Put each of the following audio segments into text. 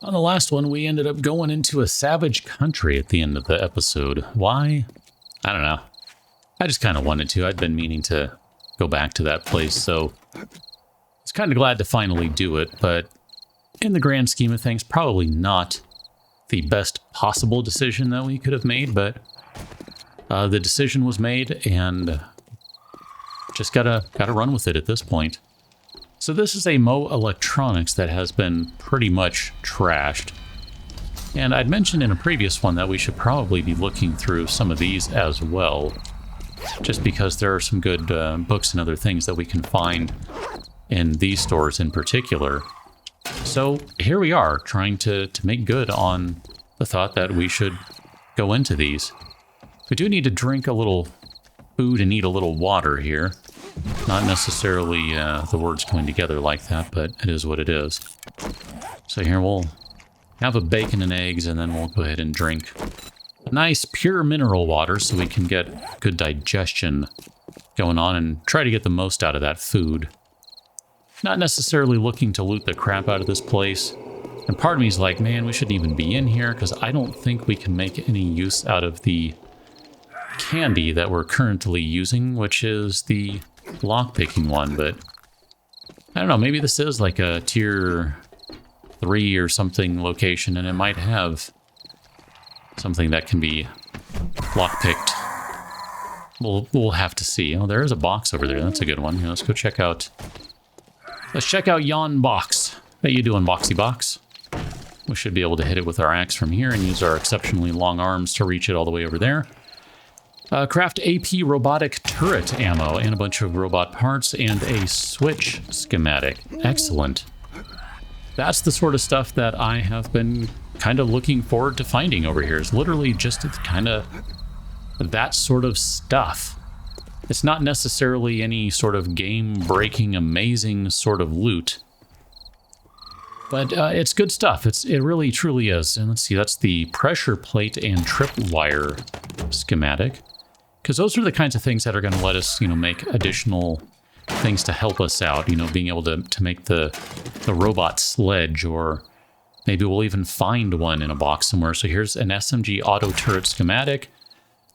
On the last one, we ended up going into a savage country at the end of the episode. Why? I don't know. I just kind of wanted to. I'd been meaning to go back to that place, so I was kind of glad to finally do it, but in the grand scheme of things, probably not the best possible decision that we could have made, but the decision was made, and just gotta run with it at this point. So this is a Mo Electronics that has been pretty much trashed. And I'd mentioned in a previous one that we should probably be looking through some of these as well, just because there are some good books and other things that we can find in these stores in particular. So here we are, trying to make good on the thought that we should go into these. We do need to drink a little food and eat a little water here. Not necessarily the words going together like that, but it is what it is. So here we'll have a bacon and eggs, and then we'll go ahead and drink a nice pure mineral water so we can get good digestion going on and try to get the most out of that food. Not necessarily looking to loot the crap out of this place. And part of me is like, man, we shouldn't even be in here because I don't think we can make any use out of the candy that we're currently using, which is the lockpicking one, but I don't know, maybe this is like a tier 3 or something location, and it might have something that can be lockpicked. We'll have to see. Oh, there is a box over there. That's a good one. Let's go check out. Let's check out yon box. How you doing, Boxy Box? We should be able to hit it with our axe from here and use our exceptionally long arms to reach it all the way over there. Craft AP robotic turret ammo and a bunch of robot parts and a switch schematic. Excellent. That's the sort of stuff that I have been kind of looking forward to finding over here. It's literally just kind of that sort of stuff. It's not necessarily any sort of game-breaking, amazing sort of loot. But it's good stuff. It really, truly is. And let's see, that's the pressure plate and tripwire schematic. Because those are the kinds of things that are going to let us, make additional things to help us out. Being able to make the robot sledge, or maybe we'll even find one in a box somewhere. So here's an SMG auto turret schematic,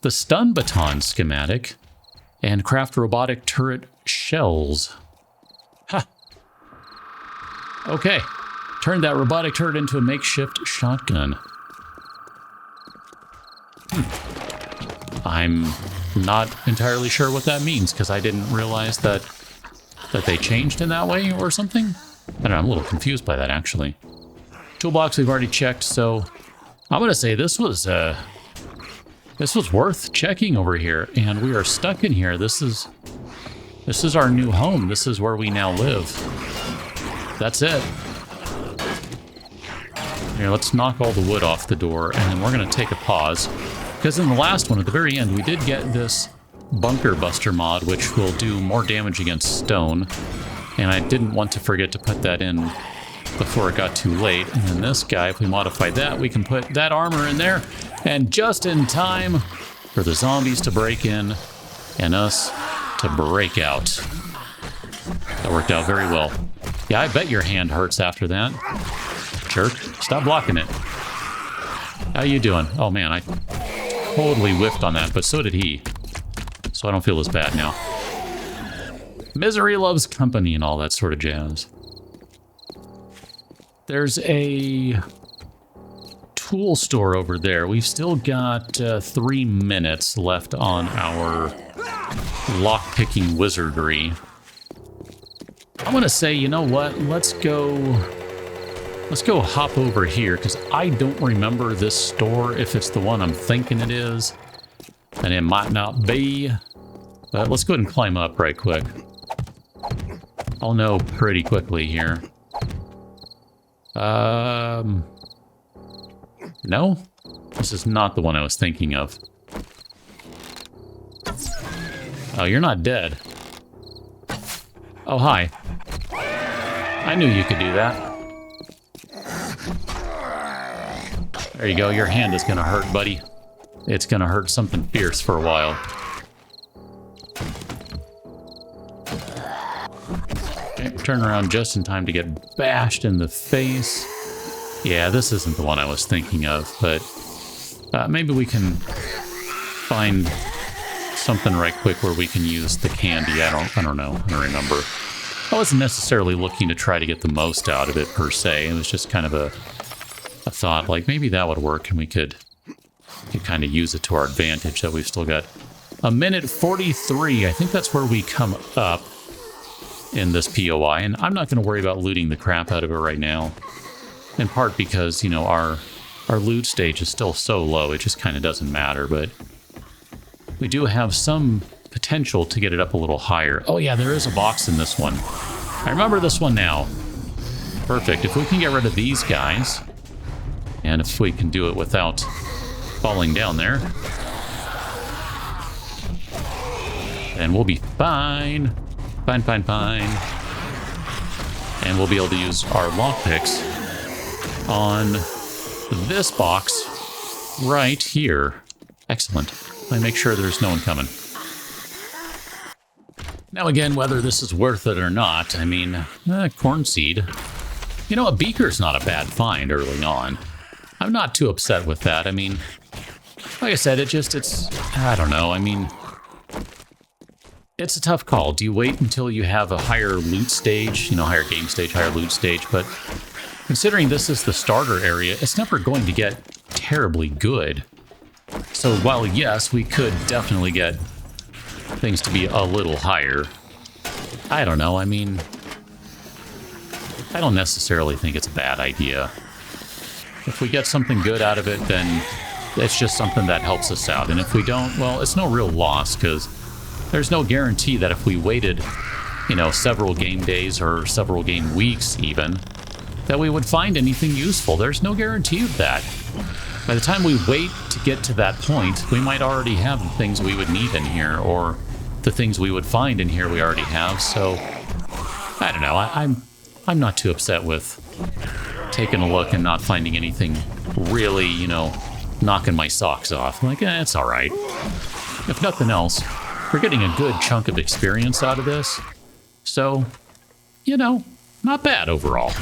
the stun baton schematic, and craft robotic turret shells. Ha! Okay. Turn that robotic turret into a makeshift shotgun. I'm not entirely sure what that means, because I didn't realize that they changed in that way or something. I don't know, I'm a little confused by that, actually. Toolbox we've already checked, so I'm going to say this was worth checking over here, and we are stuck in here. This is our new home. This is where we now live. That's it. Here, let's knock all the wood off the door, and then we're going to take a pause. Because in the last one, at the very end, we did get this Bunker Buster mod, which will do more damage against stone. And I didn't want to forget to put that in before it got too late. And then this guy, if we modify that, we can put that armor in there. And just in time for the zombies to break in and us to break out. That worked out very well. Yeah, I bet your hand hurts after that. Jerk, stop blocking it. How you doing? Oh man, I totally whiffed on that, but so did he. So I don't feel as bad now. Misery loves company and all that sort of jazz. There's a tool store over there. We've still got 3 minutes left on our lockpicking wizardry. I'm gonna say, you know what? Let's go hop over here, because I don't remember this store, if it's the one I'm thinking it is. And it might not be. But let's go ahead and climb up right quick. I'll know pretty quickly here. No? This is not the one I was thinking of. Oh, you're not dead. Oh, hi. I knew you could do that. There you go, your hand is gonna hurt, buddy. It's gonna hurt something fierce for a while. Okay, turn around just in time to get bashed in the face. Yeah, this isn't the one I was thinking of, but maybe we can find something right quick where we can use the candy. I don't know. I don't remember. I wasn't necessarily looking to try to get the most out of it per se. It was just kind of a thought, like maybe that would work and we could kind of use it to our advantage that we've still got a minute 43. I think that's where we come up in this POI, and I'm not going to worry about looting the crap out of it right now. In part because, you know, our loot stage is still so low, it just kind of doesn't matter, but we do have some potential to get it up a little higher. Oh yeah, there is a box in this one. I remember this one now. Perfect. If we can get rid of these guys, and if we can do it without falling down there, then we'll be fine. Fine, fine, fine. And we'll be able to use our lockpicks on this box right here. Excellent. Let me make sure there's no one coming. Now again, whether this is worth it or not, I mean, corn seed. You know, a beaker's not a bad find early on. I'm not too upset with that. I mean, like I said, I don't know. I mean, it's a tough call. Do you wait until you have a higher loot stage, you know, higher game stage, higher loot stage? But considering this is the starter area, it's never going to get terribly good. So while, yes, we could definitely get things to be a little higher, I don't know. I mean, I don't necessarily think it's a bad idea. If we get something good out of it, then it's just something that helps us out. And if we don't, well, it's no real loss, because there's no guarantee that if we waited, you know, several game days or several game weeks even, that we would find anything useful. There's no guarantee of that. By the time we wait to get to that point, we might already have the things we would need in here, or the things we would find in here we already have. So, I don't know. I'm not too upset with taking a look and not finding anything really, you know, knocking my socks off. Like, it's all right. If nothing else, we're getting a good chunk of experience out of this. So, you know, not bad overall.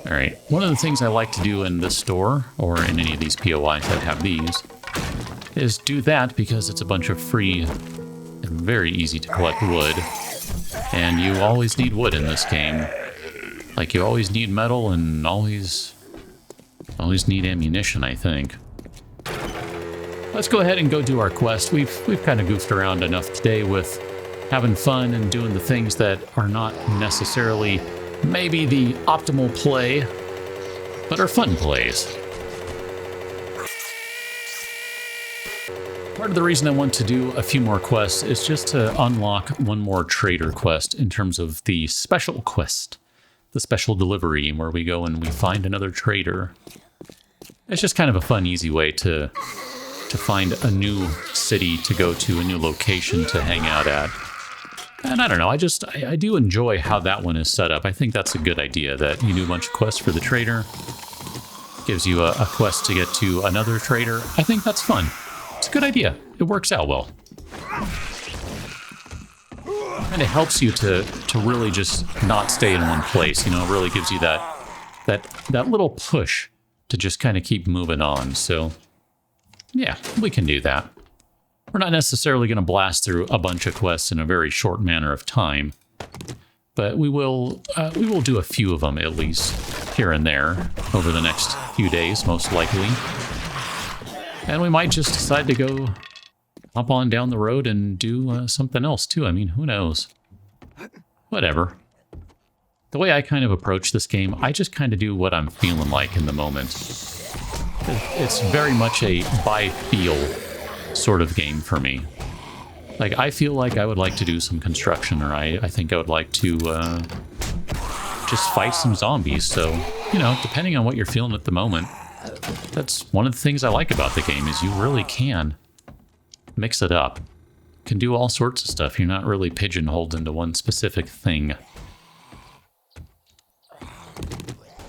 All right, one of the things I like to do in this store, or in any of these POIs that have these, is do that because it's a bunch of free and very easy to collect wood. And you always need wood in this game. Like, you always need metal and always need ammunition, I think. Let's go ahead and go do our quest. We've kind of goofed around enough today with having fun and doing the things that are not necessarily maybe the optimal play, but are fun plays. Part of the reason I want to do a few more quests is just to unlock one more trader quest in terms of the special quest, the special delivery, where we go and we find another trader. It's just kind of a fun, easy way to find a new city to go to, a new location to hang out at. And I don't know, I do enjoy how that one is set up. I think that's a good idea, that you do a bunch of quests for the trader, gives you a quest to get to another trader. I think that's fun. It's a good idea. It works out well. And it helps you to really just not stay in one place, you know, it really gives you that little push to just kind of keep moving on. So, yeah, we can do that. We're not necessarily going to blast through a bunch of quests in a very short manner of time, but we will do a few of them at least here and there over the next few days, most likely. And we might just decide to go hop on down the road and do something else too. I mean, who knows? Whatever. The way I kind of approach this game, I just kind of do what I'm feeling like in the moment. It's very much a by feel sort of game for me. Like, I feel like I would like to do some construction, or I think I would like to just fight some zombies. So, you know, depending on what you're feeling at the moment, that's one of the things I like about the game, is you really can mix it up. You can do all sorts of stuff. You're not really pigeonholed into one specific thing.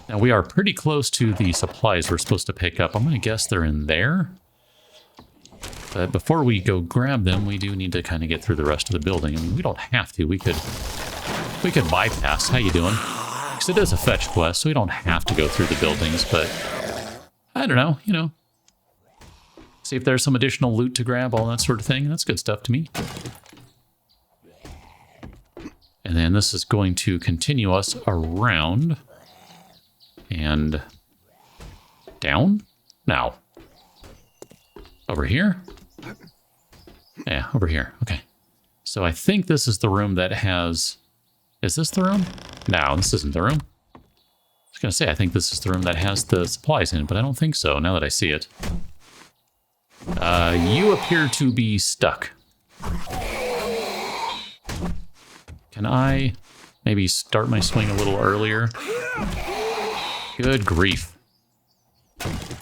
Now, we are pretty close to the supplies we're supposed to pick up. I'm going to guess they're in there. But before we go grab them, we do need to kind of get through the rest of the building. I mean, we don't have to. We could bypass. How you doing? because it is a fetch quest, so we don't have to go through the buildings, but I don't know, you know. See if there's some additional loot to grab, all that sort of thing. That's good stuff to me. And then this is going to continue us around and down? No. Over here? Yeah, over here. Okay. So I think this is the room that has... Is this the room? No, this isn't the room. I was going to say, I think this is the room that has the supplies in it, but I don't think so, now that I see it. You appear to be stuck. Can I maybe start my swing a little earlier? Good grief.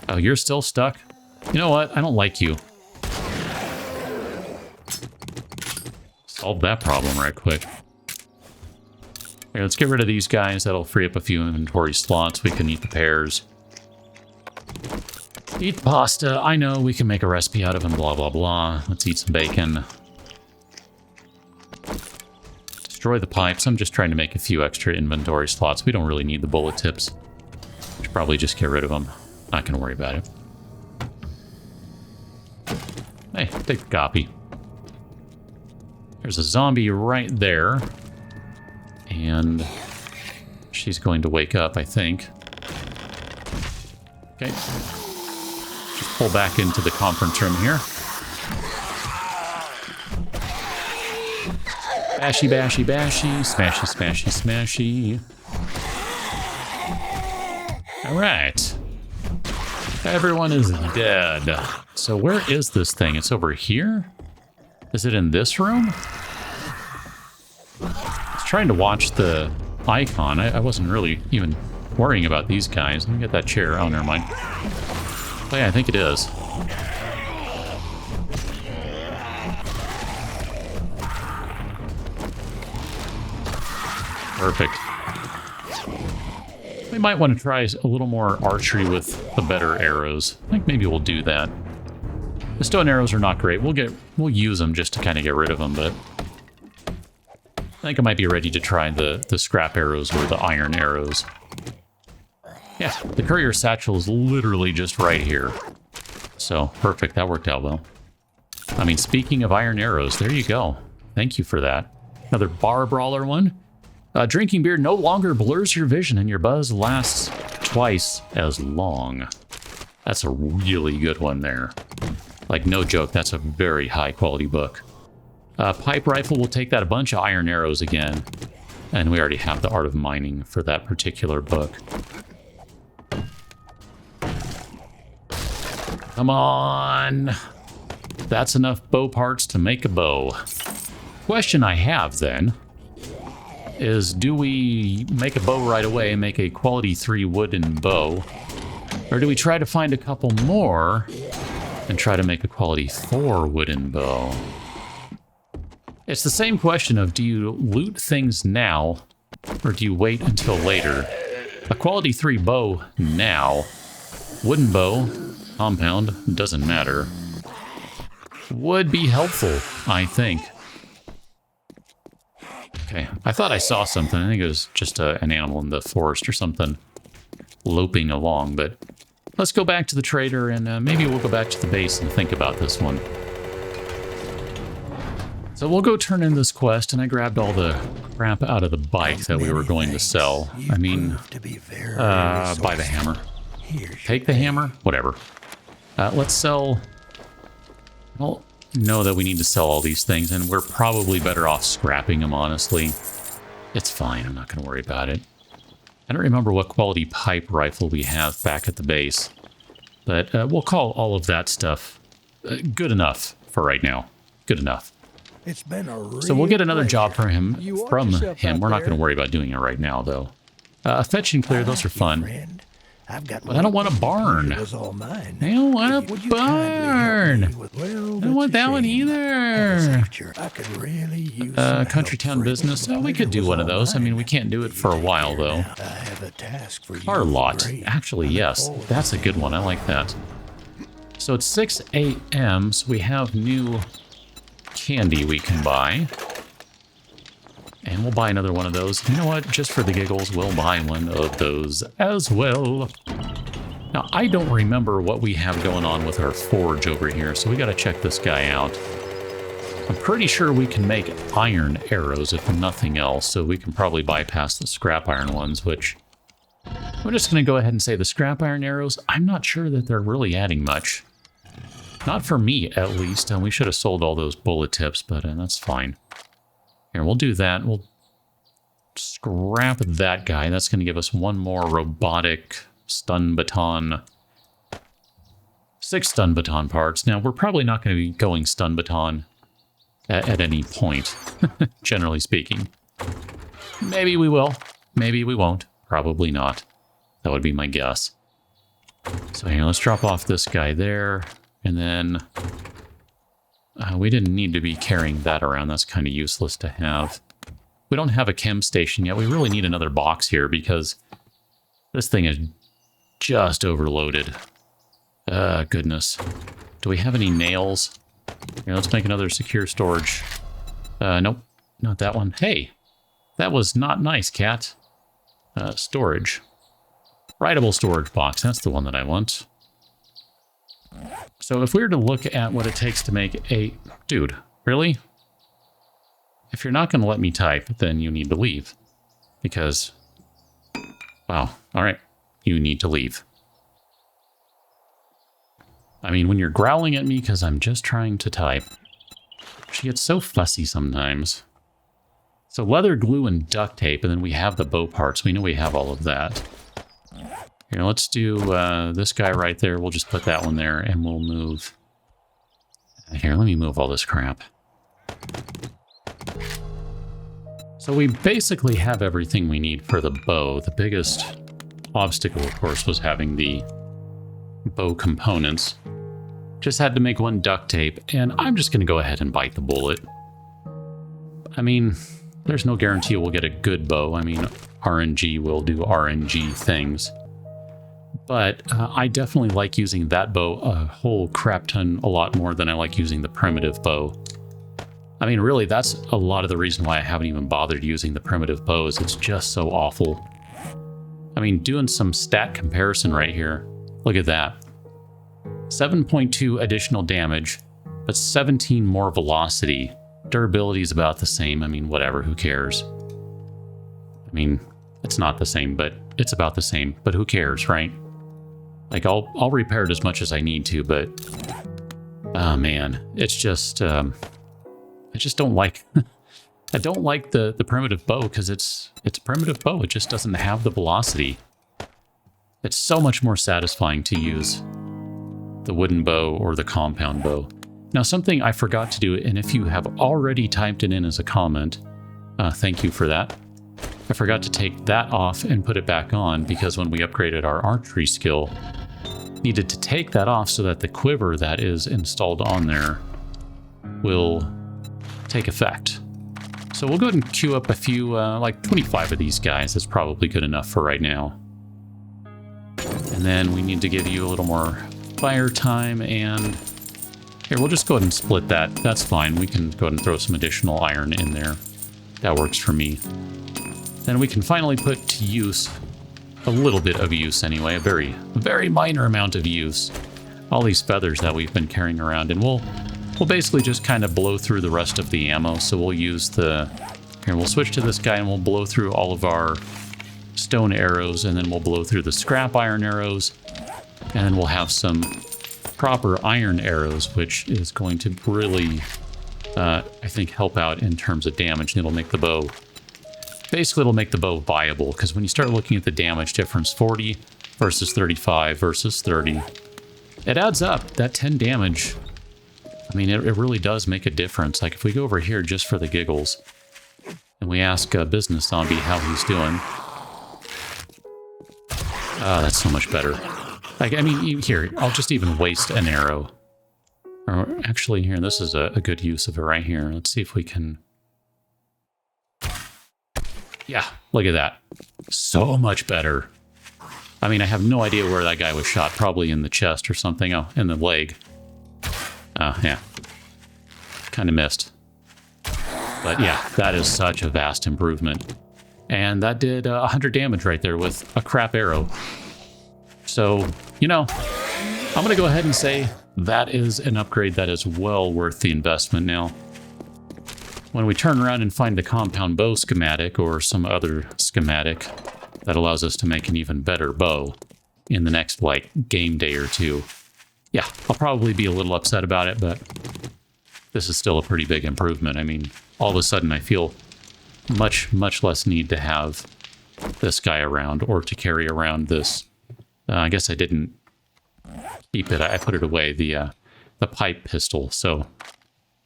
Oh, you're still stuck? You know what? I don't like you. Solve that problem right quick. Here, let's get rid of these guys. That'll free up a few inventory slots. We can eat the pears. Eat pasta. I know we can make a recipe out of them, blah, blah, blah. Let's eat some bacon. Destroy the pipes. I'm just trying to make a few extra inventory slots. We don't really need the bullet tips. Should probably just get rid of them. Not going to worry about it. Hey, take the copy. There's a zombie right there. And she's going to wake up, I think. Okay. Just pull back into the conference room here. Bashy, bashy, bashy. Smashy, smashy, smashy. All right. Everyone is dead. So where is this thing? It's over here? Is it in this room? I was trying to watch the icon. I wasn't really even worrying about these guys. Let me get that chair. Oh, never mind. Oh, yeah, I think it is. Perfect. We might want to try a little more archery with the better arrows. I think maybe we'll do that. The stone arrows are not great. We'll use them just to kind of get rid of them, but I think I might be ready to try the scrap arrows or the iron arrows. Yeah, the courier satchel is literally just right here. So, perfect. That worked out well. I mean, speaking of iron arrows, there you go. Thank you for that. Another bar brawler one. Drinking beer no longer blurs your vision and your buzz lasts twice as long. That's a really good one there. Like, no joke, that's a very high quality book. Pipe rifle, we'll take that. A bunch of iron arrows again. And we already have the Art of Mining for that particular book. Come on! That's enough bow parts to make a bow. Question I have then is, do we make a bow right away and make a quality 3 wooden bow? Or do we try to find a couple more and try to make a quality 4 wooden bow? It's the same question of, do you loot things now or do you wait until later? A quality 3 bow now. Wooden bow, compound, doesn't matter. Would be helpful, I think. Okay, I thought I saw something. I think it was just an animal in the forest or something loping along, but let's go back to the trader and maybe we'll go back to the base and think about this one. So we'll go turn in this quest, and I grabbed all the crap out of the bike that we were going to sell. I mean, buy the hammer. Take the hammer? Whatever. Let's sell... Well, know that we need to sell all these things, and we're probably better off scrapping them, honestly. It's fine, I'm not going to worry about it. I don't remember what quality pipe rifle we have back at the base, but we'll call all of that stuff good enough for right now. Good enough. It's been a so we'll get another job from him. We're not going to worry about doing it right now, though. Fetch and clear, those are fun. But I don't want a barn. I don't want a barn. I don't want that one either. Country town business. Oh, we could do one of those. I mean, we can't do it for a while, though. Car lot. Actually, yes. That's a good one. I like that. So it's 6 a.m., so we have new candy we can buy. And we'll buy another one of those. You know what? Just for the giggles, we'll buy one of those as well. Now, I don't remember what we have going on with our forge over here, so we got to check this guy out. I'm pretty sure we can make iron arrows, if nothing else, so we can probably bypass the scrap iron ones, which we're just going to go ahead and say the scrap iron arrows, I'm not sure that they're really adding much. Not for me, at least, and we should have sold all those bullet tips, but that's fine. Here, we'll do that. We'll scrap that guy. That's going to give us one more robotic stun baton. 6 stun baton parts. Now, we're probably not going to be going stun baton at any point, generally speaking. Maybe we will. Maybe we won't. Probably not. That would be my guess. So here, let's drop off this guy there. And then we didn't need to be carrying that around. That's kind of useless to have. We don't have a chem station yet. We really need another box here because this thing is just overloaded. Goodness. Do we have any nails? Here, let's make another secure storage. Nope, not that one. Hey, that was not nice, cat. Storage. Writable storage box. That's the one that I want. So if we were to look at what it takes to make a... Dude, really? If you're not going to let me type, then you need to leave. Because... Wow. All right. You need to leave. I mean, when you're growling at me because I'm just trying to type, she gets so fussy sometimes. So leather, glue, and duct tape, and then we have the bow parts. We know we have all of that. Here, let's do this guy right there. We'll just put that one there, and we'll move... Here, let me move all this crap. So we basically have everything we need for the bow. The biggest obstacle, of course, was having the bow components. Just had to make one duct tape, and I'm just going to go ahead and bite the bullet. I mean, there's no guarantee we'll get a good bow. I mean, RNG will do RNG things. But I definitely like using that bow a whole crap ton a lot more than I like using the primitive bow. I mean, really, that's a lot of the reason why I haven't even bothered using the primitive bows. It's just so awful. I mean, doing some stat comparison right here. Look at that. 7.2 additional damage, but 17 more velocity. Durability is about the same. I mean, whatever, who cares? I mean, it's not the same, but it's about the same. But who cares, right? Like, I'll repair it as much as I need to, but... Oh, man. It's just... I just don't like... I don't like the primitive bow, because it's a primitive bow. It just doesn't have the velocity. It's so much more satisfying to use the wooden bow or the compound bow. Now, something I forgot to do, and if you have already typed it in as a comment, thank you for that. I forgot to take that off and put it back on, because when we upgraded our archery skill, needed to take that off so that the quiver that is installed on there will take effect. So we'll go ahead and queue up a few, like 25 of these guys. That's probably good enough for right now. And then we need to give you a little more fire time, and here, we'll just go ahead and split that. That's fine. We can go ahead and throw some additional iron in there. That works for me. Then we can finally put to use, a little bit of use anyway, a very minor amount of use, all these feathers that we've been carrying around, and we'll basically just kind of blow through the rest of the ammo. So we'll use the, here, we'll switch to this guy and we'll blow through all of our stone arrows, and then we'll blow through the scrap iron arrows, and then we'll have some proper iron arrows, which is going to really, I think, help out in terms of damage, and it'll make the bow, basically it'll make the bow viable, because when you start looking at the damage difference, 40 versus 35 versus 30, it adds up. That 10 damage, I mean, it really does make a difference. Like, if we go over here just for the giggles, and we ask Business Zombie how he's doing, that's so much better. Like, I mean, here, I'll just even waste an arrow. Or actually, here, this is a good use of it right here. Let's see if we can... Yeah, look at that. So much better. I mean, I have no idea where that guy was shot. Probably in the chest or something. Oh, in the leg. Yeah. Kind of missed. But yeah, that is such a vast improvement. And that did 100 damage right there with a crap arrow. So, you know, I'm going to go ahead and say that is an upgrade that is well worth the investment now. When we turn around and find the compound bow schematic or some other schematic that allows us to make an even better bow in the next, like, game day or two, yeah, I'll probably be a little upset about it, but this is still a pretty big improvement. I mean, all of a sudden I feel much less need to have this guy around or to carry around this. I guess I didn't keep it. I put it away, the pipe pistol. So,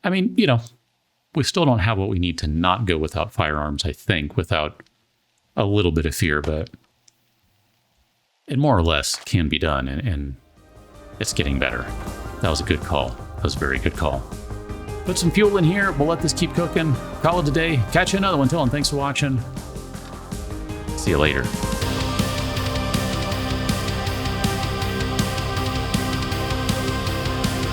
I mean, you know, we still don't have what we need to not go without firearms, I think, without a little bit of fear, but it more or less can be done, and it's getting better. That was a good call. That was a very good call. Put some fuel in here. We'll let this keep cooking. Call it a day. Catch you another one. Till then, thanks for watching. See you later.